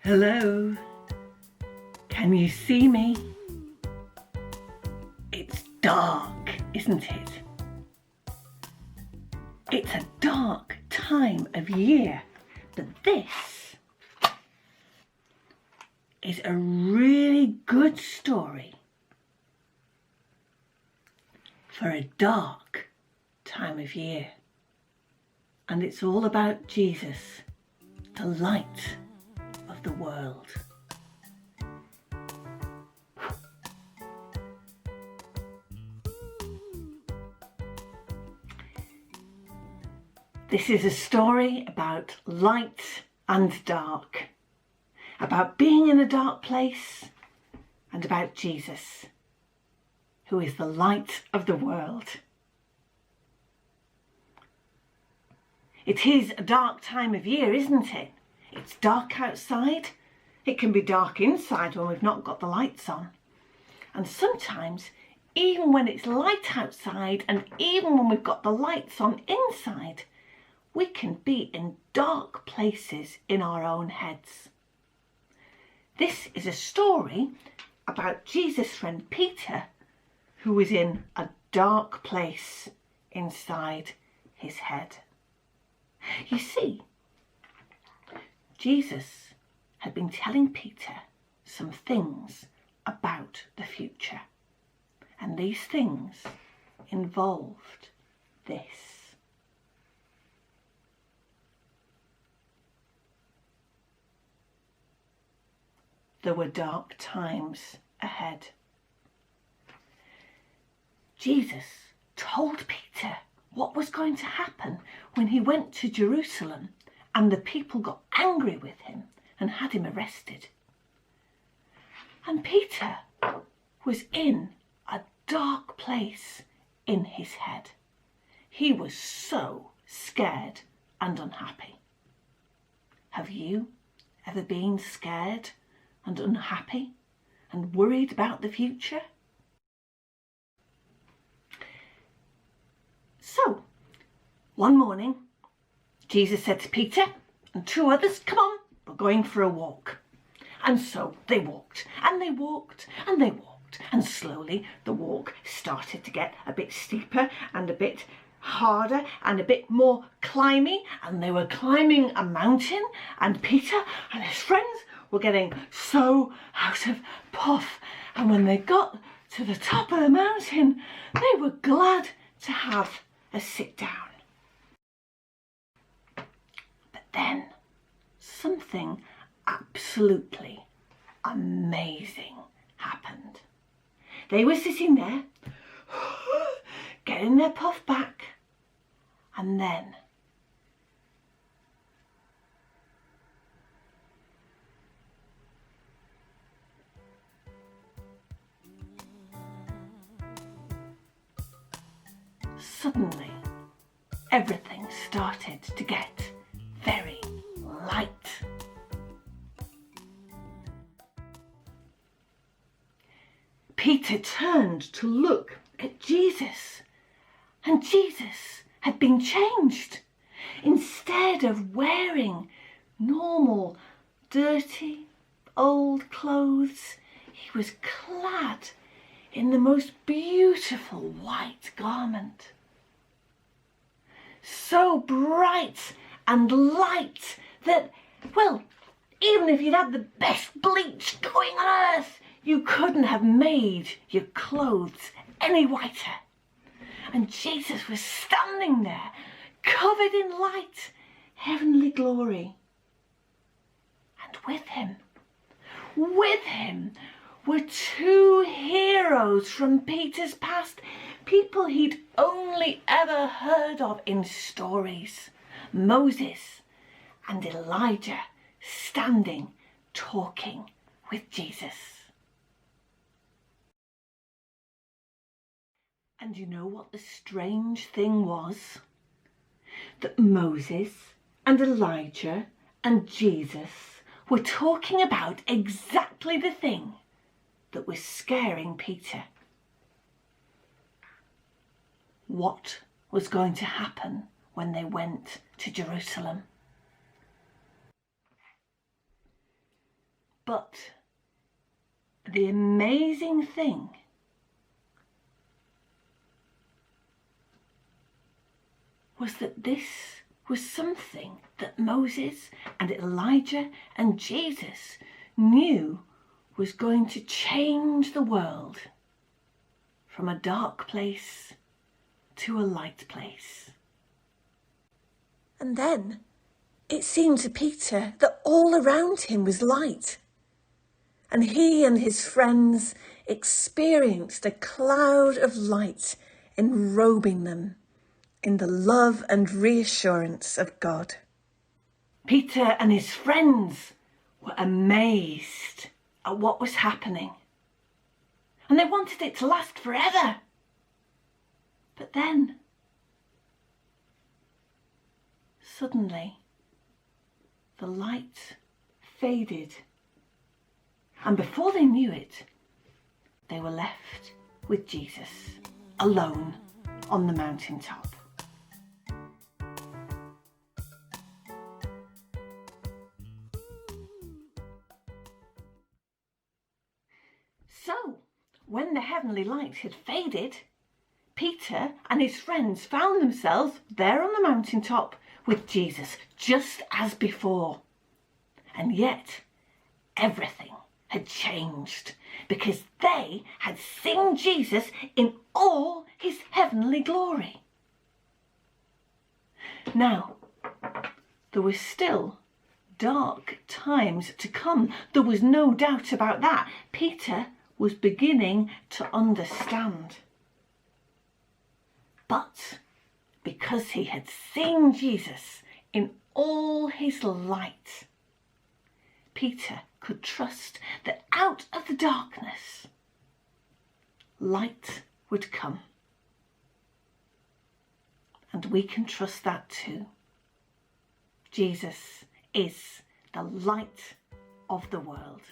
Hello, can you see me? It's dark, isn't it? It's a dark time of year, but this is a really good story for a dark time of year. And it's all about Jesus, the light of the world. This is a story about light and dark, about being in a dark place, and about Jesus, who is the light of the world. It is a dark time of year, isn't it? It's dark outside. It can be dark inside when we've not got the lights on. And sometimes, even when it's light outside and even when we've got the lights on inside, we can be in dark places in our own heads. This is a story about Jesus' friend Peter, who was in a dark place inside his head. You see, Jesus had been telling Peter some things about the future, and these things involved this. There were dark times ahead. Jesus told Peter what was going to happen when he went to Jerusalem and the people got angry with him and had him arrested. And Peter was in a dark place in his head. He was so scared and unhappy. Have you ever been scared and unhappy and worried about the future? So, one morning, Jesus said to Peter and two others, "Come on, we're going for a walk." And so they walked, and they walked, and they walked, and slowly the walk started to get a bit steeper and a bit harder and a bit more climby, and they were climbing a mountain, and Peter and his friends were getting so out of puff. And when they got to the top of the mountain, they were glad to have a sit down. But then something absolutely amazing happened. They were sitting there, getting their puff back, and then suddenly everything started to get very light. Peter turned to look at Jesus, and Jesus had been changed. Instead of wearing normal, dirty, old clothes, he was clad in the most beautiful white garment. So bright and light that, well, even if you'd had the best bleach going on earth, you couldn't have made your clothes any whiter. And Jesus was standing there, covered in light, heavenly glory. And with him were two heroes from Peter's past, people he'd only ever heard of in stories. Moses and Elijah standing, talking with Jesus. And you know what the strange thing was? That Moses and Elijah and Jesus were talking about exactly the thing that was scaring Peter. What was going to happen when they went to Jerusalem? But the amazing thing was that this was something that Moses and Elijah and Jesus knew was going to change the world from a dark place to a light place. And then it seemed to Peter that all around him was light. And he and his friends experienced a cloud of light enrobing them in the love and reassurance of God. Peter and his friends were amazed at what was happening, and they wanted it to last forever. But then, suddenly, the light faded, and before they knew it, they were left with Jesus, alone on the mountaintop. So, when the heavenly light had faded, Peter and his friends found themselves there on the mountaintop with Jesus, just as before. And yet, everything had changed because they had seen Jesus in all his heavenly glory. Now, there were still dark times to come. There was no doubt about that. Peter was beginning to understand. But because he had seen Jesus in all his light, Peter could trust that out of the darkness, light would come. And we can trust that too. Jesus is the light of the world.